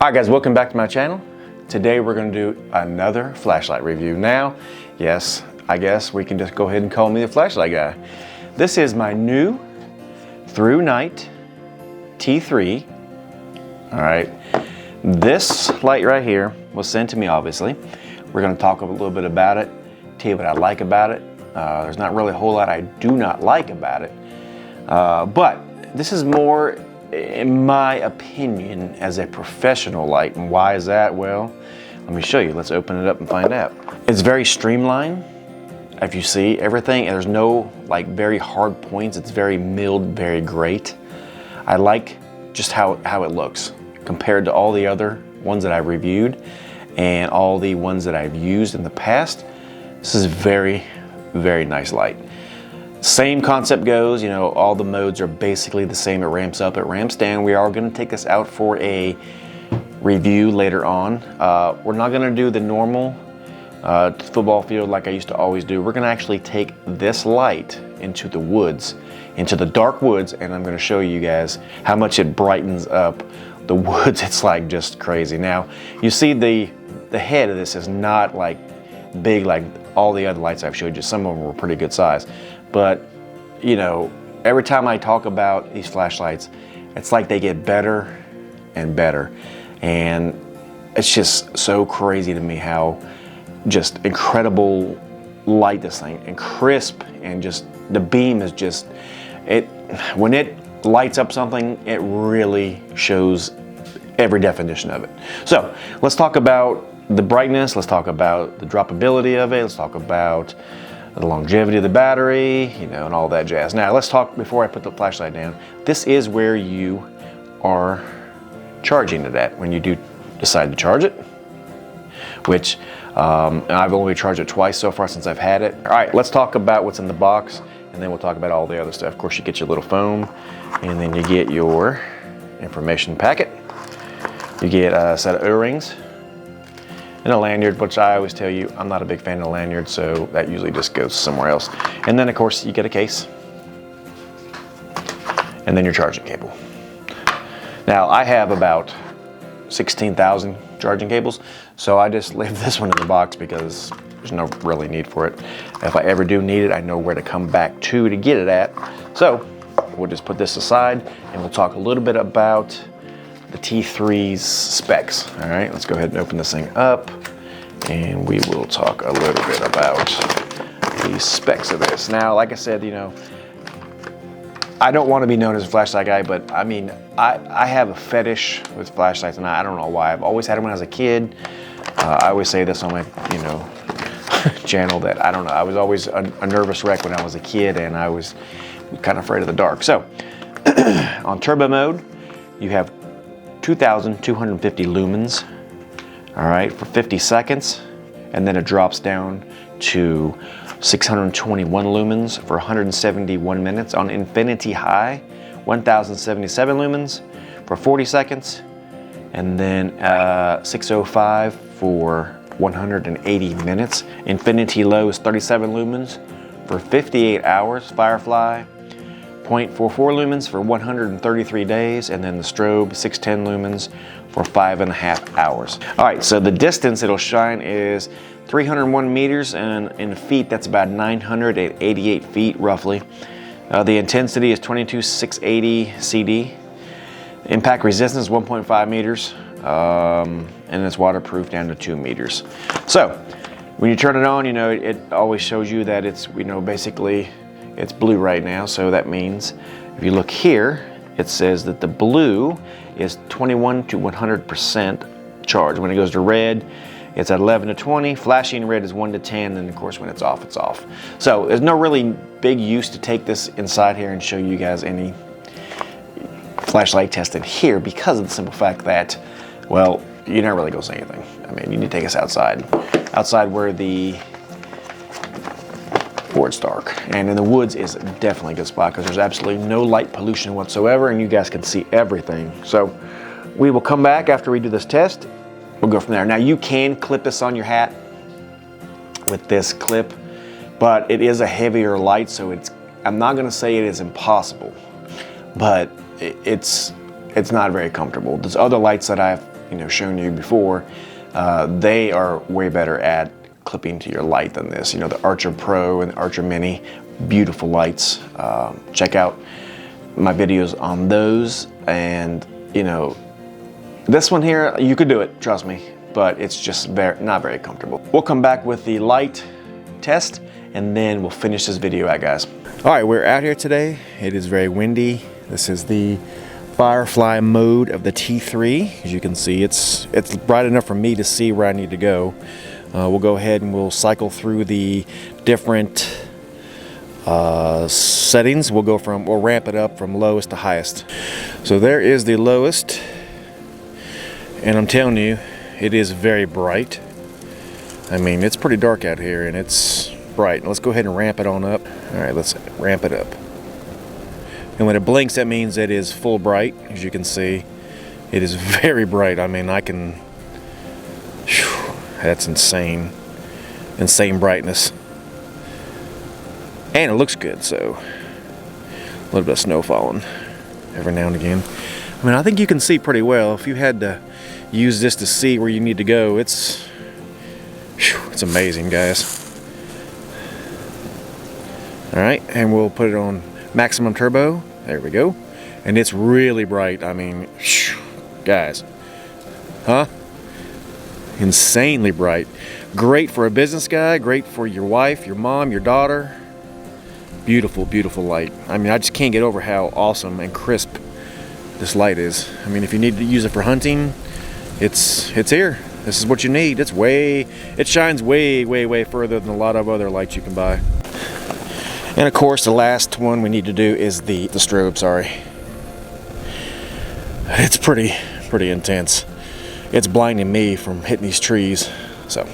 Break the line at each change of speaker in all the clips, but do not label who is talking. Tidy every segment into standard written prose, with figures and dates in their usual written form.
Alright guys, welcome back to my channel. Today we're going to do another flashlight review. Now, yes, I guess we can just go ahead and call me the flashlight guy. This is my new Thrunite T3. Alright, this light right here was sent to me obviously. We're going to talk a little bit about it, tell you what I like about it. There's not really a whole lot I do not like about it. But this is more, in my opinion, as a professional light. And why is that? Well, let me show you. Let's open it up and find out. It's very streamlined. If you see everything, there's no like very hard points. It's very milled, very great. I like just how it looks compared to all the other ones that I've reviewed and all the ones that I've used in the past. This is very, very nice light. Same concept goes, you know, all the modes are basically the same. It ramps up, it ramps down. We are going to take this out for a review later on. We're not going to do the normal football field like I used to always do. We're going to actually take this light into the woods, into the dark woods, and I'm going to show you guys how much it brightens up the woods. It's like just crazy. Now, you see the head of this is not like big like all the other lights I've showed you. Some of them were pretty good size. But, you know, every time I talk about these flashlights, it's like they get better and better. And it's just so crazy to me how just incredible light this thing, and crisp, and just the beam is just, when it lights up something, it really shows every definition of it. So let's talk about the brightness, let's talk about the droppability of it, let's talk about the longevity of the battery, you know, and all that jazz. Now let's talk, before I put the flashlight down, this is where you are charging it at when you do decide to charge it, which I've only charged it twice so far since I've had it. All right, let's talk about what's in the box, and then we'll talk about all the other stuff. Of course, you get your little foam, and then you get your information packet. You get a set of O-rings and a lanyard, which I always tell you, I'm not a big fan of lanyards, so that usually just goes somewhere else. And then of course you get a case, and then your charging cable. Now I have about 16,000 charging cables, so I just leave this one in the box because there's no really need for it. If I ever do need it, I know where to come back to get it at. So we'll just put this aside, and we'll talk a little bit about the T3's specs. All right, let's go ahead and open this thing up, and we will talk a little bit about the specs of this. Now, like I said, you know, I don't want to be known as a flashlight guy, but I mean, I have a fetish with flashlights, and I don't know why. I've always had them when I was a kid. I always say this on my, you know, channel that, I don't know, I was always a nervous wreck when I was a kid, and I was kind of afraid of the dark. So, on turbo mode, you have 2,250 lumens, all right, for 50 seconds, and then it drops down to 621 lumens for 171 minutes. On infinity high, 1,077 lumens for 40 seconds, and then 605 for 180 minutes. Infinity low is 37 lumens for 58 hours. Firefly, 0.44 lumens for 133 days, and then the strobe, 610 lumens for 5.5 hours. All right, so the distance it'll shine is 301 meters, and in feet, that's about 988 feet roughly. The intensity is 22,680 CD. Impact resistance 1.5 meters, and it's waterproof down to 2 meters. So when you turn it on, you know, it always shows you that it's, you know, basically it's blue right now. So that means if you look here, it says that the blue is 21 to 100% charged. When it goes to red, it's at 11 to 20. Flashing red is 1 to 10, and of course when it's off, it's off. So there's no really big use to take this inside here and show you guys any flashlight testing here, because of the simple fact that, well, you're not really gonna say anything. I mean, you need to take us outside where it's dark. And in the woods is definitely a good spot, because there's absolutely no light pollution whatsoever, and you guys can see everything. So we will come back after we do this test. We'll go from there. Now you can clip this on your hat with this clip, but it is a heavier light, so I'm not gonna say it is impossible, but it's not very comfortable. There's other lights that I've shown you before, they are way better at clipping to your light than this. The Archer Pro and the Archer Mini, beautiful lights. Check out my videos on those. And this one here, you could do it, trust me, but it's just not very comfortable. We'll come back with the light test and then we'll finish this video out, guys. All right, we're out here today. It is very windy. This is the Firefly mode of the T3. As you can see, it's bright enough for me to see where I need to go. We'll go ahead and we'll cycle through the different settings. We'll ramp it up from lowest to highest. So there is the lowest, and I'm telling you, it is very bright. I mean, it's pretty dark out here and it's bright. Let's go ahead and ramp it on up. All right, let's ramp it up. And when it blinks, that means it is full bright. As you can see, it is very bright. I mean, that's insane brightness. And it looks good, so a little bit of snow falling every now and again. I mean, I think you can see pretty well. If you had to use this to see where you need to go, it's amazing, guys. All right, and we'll put it on maximum turbo. There we go. And it's really bright. I mean, guys, insanely bright. Great for a business guy, great for your wife, your mom, your daughter. Beautiful, beautiful light. I mean, I just can't get over how awesome and crisp this light is. I mean, if you need to use it for hunting, it's here. This is what you need. It shines way further than a lot of other lights you can buy. And of course, the last one we need to do is the strobe, sorry. It's pretty intense. It's blinding me from hitting these trees. So,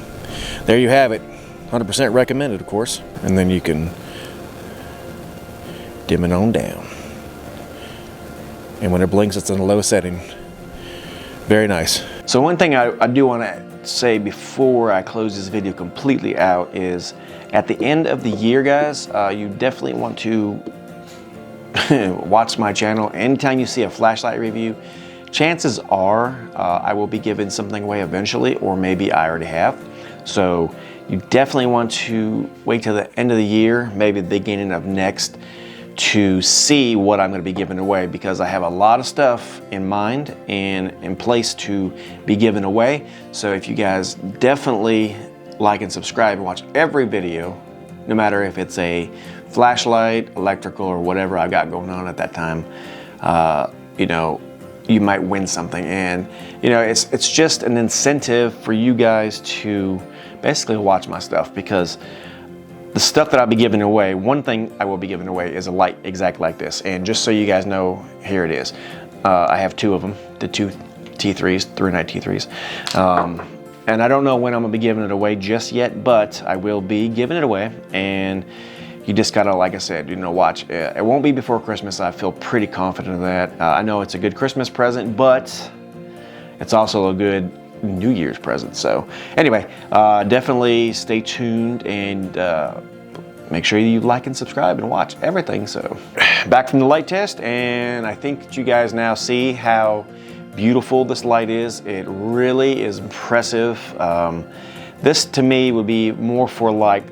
there you have it. 100% recommended, of course. And then you can dim it on down. And when it blinks, it's in a low setting. Very nice. So one thing I do want to say before I close this video completely out is, at the end of the year, guys, you definitely want to watch my channel. Anytime you see a flashlight review, chances are I will be giving something away eventually, or maybe I already have. So you definitely want to wait till the end of the year, maybe the beginning of next, to see what I'm going to be giving away, because I have a lot of stuff in mind and in place to be given away. So if you guys definitely like and subscribe and watch every video, no matter if it's a flashlight, electrical, or whatever I've got going on at that time, you might win something. And it's just an incentive for you guys to basically watch my stuff, because the stuff that I'll be giving away, one thing I will be giving away is a light exactly like this. And just so you guys know, here it is. I have two of them, the two T3s, Thrunite T3s. And I don't know when I'm gonna be giving it away just yet, but I will be giving it away. And you just gotta, like I said, watch. It won't be before Christmas. I feel pretty confident of that. I know it's a good Christmas present, but it's also a good New Year's present. So anyway, definitely stay tuned and make sure you like and subscribe and watch everything. So back from the light test, and I think that you guys now see how beautiful this light is. It really is impressive. This to me would be more for, like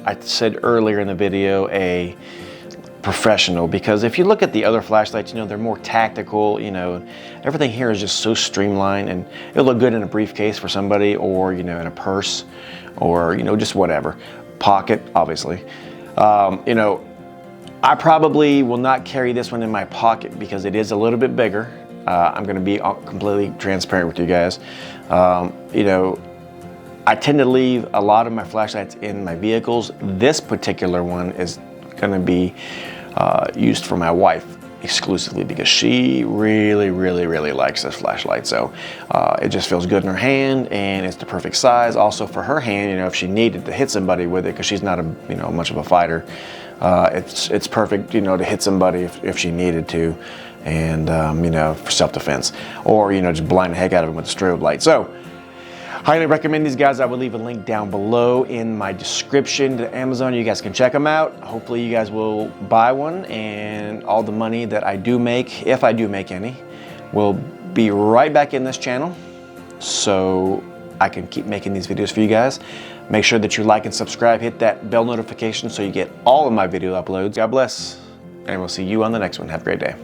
I said earlier in the video, a professional, because if you look at the other flashlights, they're more tactical. Everything here is just so streamlined, and it'll look good in a briefcase for somebody, or in a purse, or just whatever, pocket, obviously. I probably will not carry this one in my pocket because it is a little bit bigger. I'm going to be completely transparent with you guys. I tend to leave a lot of my flashlights in my vehicles. This particular one is going to be used for my wife exclusively, because she really likes this flashlight. So it just feels good in her hand, and it's the perfect size also for her hand. If she needed to hit somebody with it, because she's not much of a fighter, it's perfect to hit somebody if she needed to, and for self-defense, or just blind the heck out of them with a strobe light. So highly recommend these guys. I will leave a link down below in my description to Amazon. You guys can check them out. Hopefully you guys will buy one, and all the money that I do make, if I do make any, will be right back in this channel. so I can keep making these videos for you guys. Make sure that you like and subscribe, hit that bell notification so you get all of my video uploads. God bless, and we'll see you on the next one. Have a great day.